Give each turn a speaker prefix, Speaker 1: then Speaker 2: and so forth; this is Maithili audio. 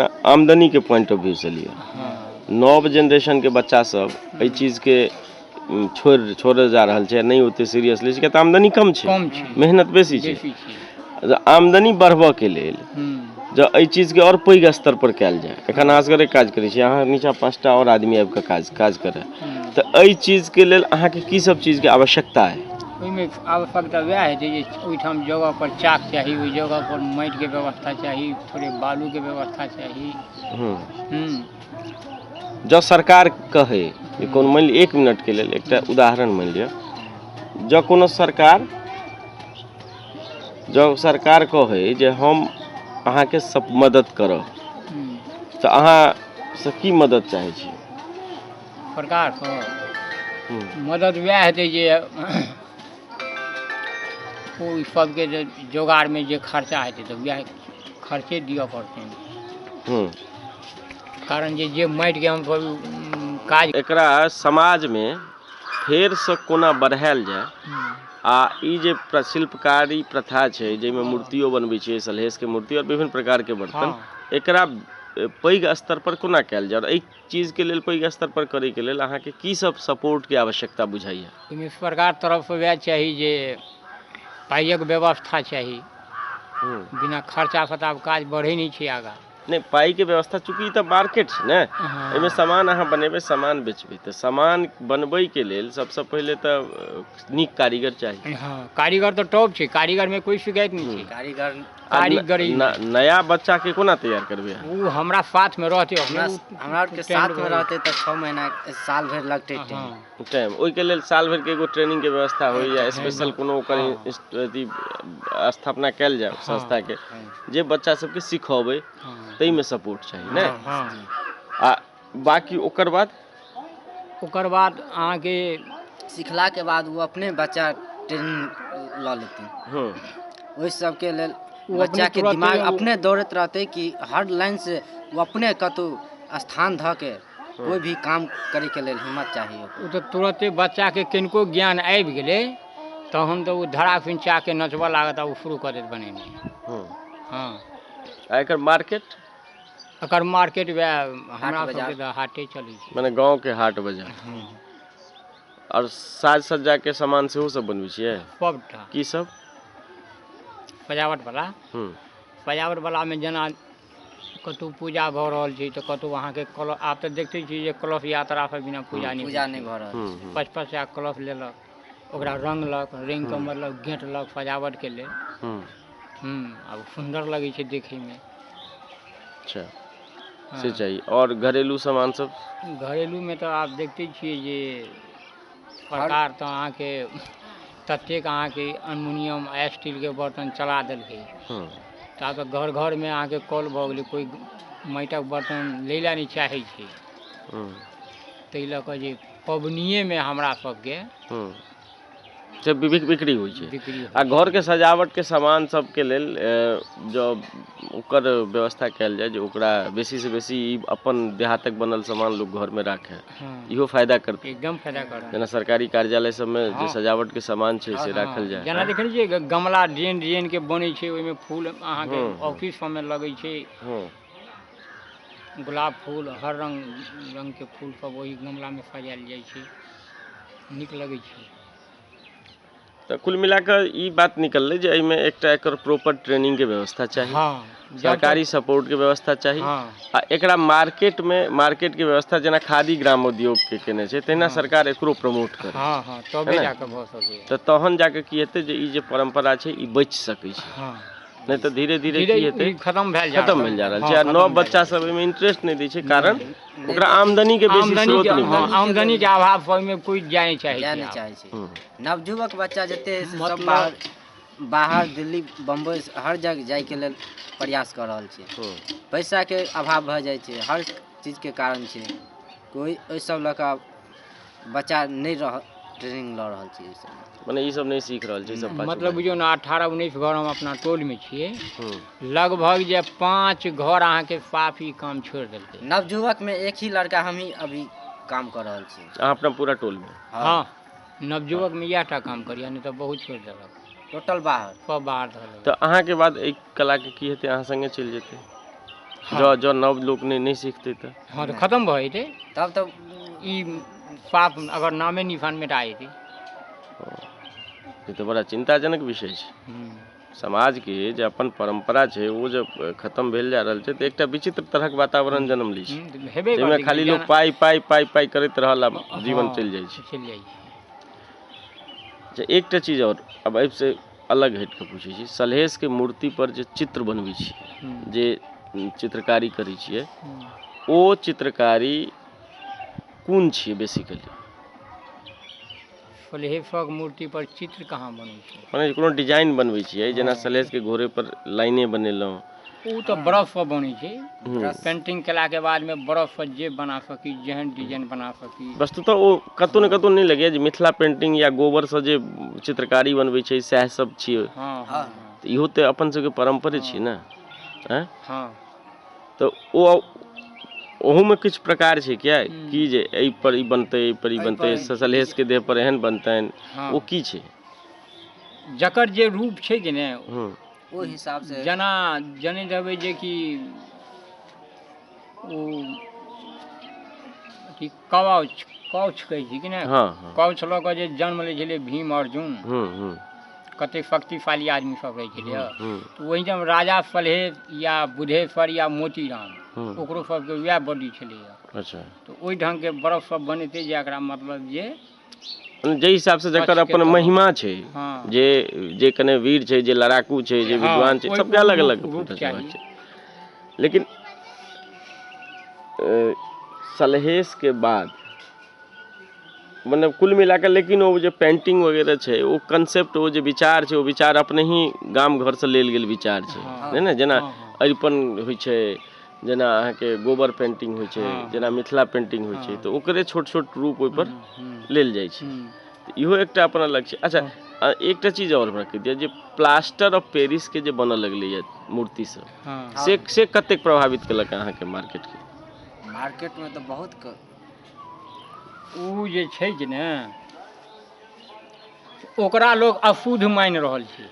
Speaker 1: जेना आमदनी के पॉइंट ऑफ व्यू से लिए नव जनरेशन के बच्चा सब एहि चीज के छोड़ जा रहल छै, नहीं ओते सीरियस लै छै, किया तऽ आमदनी कम छै, मेहनत बेसी छै। आमदनी बढ़बऽ के लेल जो एहि चीज के और पैघ स्तर पर कयल जाय, एखन असगरे काज करै छी अहाँ, नीचा 5टा और आदमी आबि कऽ काज करे, तऽ एहि चीज के लेल अहाँके की सब चीज के आवश्यकता है?
Speaker 2: ओहिमे आवश्यकता वएह है जे ओहिठाम जगह पर चाक चाही, ओहि जगह पर माटि के व्यवस्था चाही, थोड़े बालू के व्यवस्था चाही।
Speaker 1: जो सरकार कहे कोनो मान लिअ 1 मिनट के लेल एकटा उदाहरण मान लिअ, जो कोनो सरकार कहे जे हम अहाँ के सब मदद करब, तऽ अहाँ से की मदद चाहे छी?
Speaker 2: सरकार को मदद वएह हेतै जे ओहि सबके जे जोगाड़ में जे खर्चा हेतै तऽ वएह खर्चे दिअ पड़तै। कारण जे माटि के हम काज
Speaker 1: एकरा समाज में फेर से कोना बढ़ायल जाय, आ ई जे शिल्पकारी प्रथा छै जाहिमे मूर्तियो बनबै छै, सलहेश के मूर्ति और विभिन्न प्रकार के बर्तन, एकरा पैघ स्तर पर कोना कयल जाय, और एहि चीज के लेल पैघ स्तर पर करे के लेल अहाँ के की सब सपोर्ट के आवश्यकता बुझाइया?
Speaker 2: ओहिमे सरकार तरफ से वएह चाही जे पाइक व्यवस्था चाही, बिना खर्चा फताब काज बढ़े नहीं छै आगा।
Speaker 1: नहीं, पाई के व्यवस्था चूँकि तऽ मार्केट छै ने, एहिमे सामान अहाँ बनेबै, सामान बेचबै, तऽ सामान बनबै के लेल सबसे पहले तऽ नीक कारीगर चाही।
Speaker 2: कारीगर तऽ टॉप छै, कारीगर में कोई शिकायत नहीं छै। कारीगरी
Speaker 1: नया बच्चा के कोना तैयार करबै?
Speaker 2: वो हमरा साथ में रहते,
Speaker 3: हमरा के साथ में रहते तो 6 महीना साल भर लगते
Speaker 1: टाइम। ओहि के लेल साल भर के एगो ट्रेनिंग के व्यवस्था होय, या स्पेशल कोनो ओकर स्थापना कयल जाय संस्था के, जे बच्चा सबके सिखेबै, तै में सपोर्ट चाहिए ने। आ बाकी ओकर बाद
Speaker 2: अहाँ के
Speaker 3: सिखला के बाद वो अपने बच्चा ट्रेनिंग ल लेते, ओहि सब के लेल बच्चा के दिमाग अपने दौड़त रहते कि हर लाइन से वो अपने कतौ स्थान ध के कोई भी काम करे के लेल हिम्मत चाहिए।
Speaker 2: वो तो तुरंते बच्चा के किनको ज्ञान आबि गेले तहन तो वो धड़ा फिंचा के नचबा लागत, वो शुरू कर देत बनेने।
Speaker 1: एकर मार्केट
Speaker 2: वह हमरा सबके हाटे चलै छै,
Speaker 1: माने गांव के हाट बाजार। और साज सज्जा के सामान सेहो सब बनबै छियै?
Speaker 2: सबटा।
Speaker 1: की सब?
Speaker 2: सजावट वाला में जेना कतौ पूजा भऽ रहल छै, तऽ कतौ अहाँ के कलश, आब तऽ देखते छी जे कलश यात्रा से बिना पूजा नहीं
Speaker 3: भऽ रहल।
Speaker 2: 5-5 कलश लेलक, ओकरा रंगलक, रंग के मतलब गेंटलक सजावट के लेल। अब सुंदर लगे छै देखे में।
Speaker 1: अच्छा, से चाहिए। और घरेलू सामान सब?
Speaker 2: घरेलू में तो आप देखते छियै जे सरकार तो अहाँ के ततेक अहाँ के एल्युमिनियम स्टील के बर्तन चला देलकै, तब तो घर घर में अहाँ के कल भऽ गेलै, कोई माटिक बर्तन लैला नहीं चाहे छै। ताहि लऽ कऽ जे पबनिये में हमरा सबके
Speaker 1: से बिक्री होइ छै। आ घर के सजावट के सामान सब के लेल जो ओकर व्यवस्था कयल जाय, जे ओकरा बेसी से बेसी अपन देहातक बनल सामान लोग घर में राखे, इहो फायदा करते।
Speaker 2: एकदम फायदा करते।
Speaker 1: जेना सरकारी कार्यालय सब में जे सजावट के सामान छै से राखल जाय।
Speaker 2: जेना देखै छियै गमला डिजाइन के बनै छै, ओहि में फूल अहाँ के ऑफिस सब में लगै छै, गुलाब फूल, हर रंग के फूल सब वही गमला में सजायल जाइ छै, नीक लगै छै।
Speaker 1: तो कुल मिलाकर ई बात निकललै जे एहिमे एकटा एकर प्रॉपर ट्रेनिंग के व्यवस्था चाही, सरकारी सपोर्ट के व्यवस्था चाही, आ एकरा मार्केट के व्यवस्था जेना खादी ग्राम उद्योग के केने छै, तहिना सरकार एकरो प्रमोट करे।
Speaker 2: तबे जाके भऽ सकै।
Speaker 1: तऽ तहन जाके की हेतै जे ई जे परंपरा छै ई बचि सकै छै, नहीं तो धीरे धीरे की हेतै
Speaker 2: खत्म भेल जा रहल
Speaker 1: छै। नव बच्चा सब एहिमे इंटरेस्ट नहीं दै छै, कारण ओकरा आमदनी के बेसी स्रोत नहीं है।
Speaker 2: आमदनी के अभाव पर में कोई जाय नहीं चाहे
Speaker 3: छै। नवयुवक बच्चा जते सब बाहर दिल्ली बम्बई हर जगह जाय के लेल प्रयास कर रहल छै, पैसा के अभाव भऽ जाइ छै, हर चीज के कारण छै, कोई ओइ सब लऽ कऽ बच्चा नहीं ट्रेनिंग लऽ रहल छै।
Speaker 1: माने ई सब नहीं सीख रहल छै, सब
Speaker 2: मतलब बुझियो ना 18-19 घर हम अपना टोल में छियै, लगभग जे 5 घर अहाँ के साफ ही काम छोड़ देलकै।
Speaker 3: नवयुवक में एक ही लड़का हम ही अभी काम कर रहल छी।
Speaker 1: अहाँ अपना पूरा टोल में?
Speaker 2: नवयुवक में इएहटा काम करिया, नहीं तो बहुत छोड़ देलक,
Speaker 3: टोटल बाहर,
Speaker 2: सब बाहर धऽ लेलक।
Speaker 1: तऽ अहाँ के बाद एक कला के की हेतै, अहाँ संगे चलि जेतै? जो नव लोग नहीं सीखते तो
Speaker 2: हाँ तो खत्म भऽ जेतै
Speaker 3: तब तो
Speaker 2: ई पाप अगर नामे निशान मिटा जेतै।
Speaker 1: ये तो बड़ा चिंताजनक विषय है। समाज के जो अपन परंपरा है वो जब खत्म भेल जा रहल छै तो एकटा विचित्र तरह के वातावरण जन्म लै छै,
Speaker 2: हेबे
Speaker 1: जेमे खाली लोग पाई पाई पाई पाई करैत रहल, जीवन चल जाइ छै।
Speaker 2: चलि जाइ छै।
Speaker 1: एकटा चीज और अब एहि से अलग हट के पूछे छी, सलहेश के मूर्ति पर जे चित्र बनबै छी, जे चित्रकारी करै छियै, ओ चित्रकारी कोन छियै बेसिकली?
Speaker 2: सलहेशक मूर्ति पर चित्र कहाँ बनै छै?
Speaker 1: माने कोनो डिजाइन बनबै छियै, जेना सलहेश के घोड़े पर लाइने बनेलहुँ,
Speaker 2: ओ तो बर्फ पर बनै छै। पेंटिंग केला के बाद में बर्फ पर जे बना सकी, जेहन डिजाइन बना सकी।
Speaker 1: वस्तुतः ओ कतौ न कतौ नहीं लगे जे मिथिला पेंटिंग या गोबर से जे चित्रकारी बनबै छै सएह सब छियै।
Speaker 2: हाँ
Speaker 1: इहो तऽ अपन सबके परंपरे छियै ने।
Speaker 2: हाँ
Speaker 1: तो ओ ओहूमे किछु प्रकार छै क्या कि जे एहि पर ई बनतै, एहि पर ई बनतै, सलहेश के देह पर एहन बनतैन, ओ की छै?
Speaker 2: जकर जे रूप छै कि ने
Speaker 3: ओ हिसाब से
Speaker 2: जेना जनैत हेबै जे कि ओ अथी कौच कहै छै कि ने, कौच लऽ कऽ जे जन्म लै छलै भीम अर्जुन, कते शक्तिशाली आदमी सब रहै छलै, तऽ वही जब राजा सलहेश या बुधेश्वर या मोतीराम ओकरो सबके वएह बॉडी छलैया। अच्छा, तो ओहि ढंग के बर्फ सब बनेतै जेकरा मतलब जे
Speaker 1: हिसाब से जकर अपन महिमा छै, जे कने वीर छै, जे लड़ाकू छै, जे विद्वान छै, सबके अलग अलग रूप छै। लेकिन सलहेश के बाद मतलब कुल मिलाकर, लेकिन वो जो पेंटिंग वगैरह छै, वो कंसेप्ट, वो जो विचार छै, वो विचार अपने ही गाम घर से लेल गेल विचार छै, है ना? जेना अरिपन होइ छै, जेना अहाँके गोबर पेंटिंग होइ छै, जेना मिथिला पेंटिंग होइ छै, तो ओकरे छोट छोट रूप ओहि पर लेल जाइ छै। इहो एकटा अपन अलग छै। अच्छा, एकटा चीज और हमरा कहि दिअ, जे प्लास्टर ऑफ पेरिस के जे बनऽ लगलैया मूर्ति सब, से कतेक प्रभावित केलक अहाँके मार्केट के?
Speaker 3: मार्केट में तो बहुत
Speaker 2: ओ जे छै कि ने, ओकरा लोग अशुद्ध मानि रहल छै।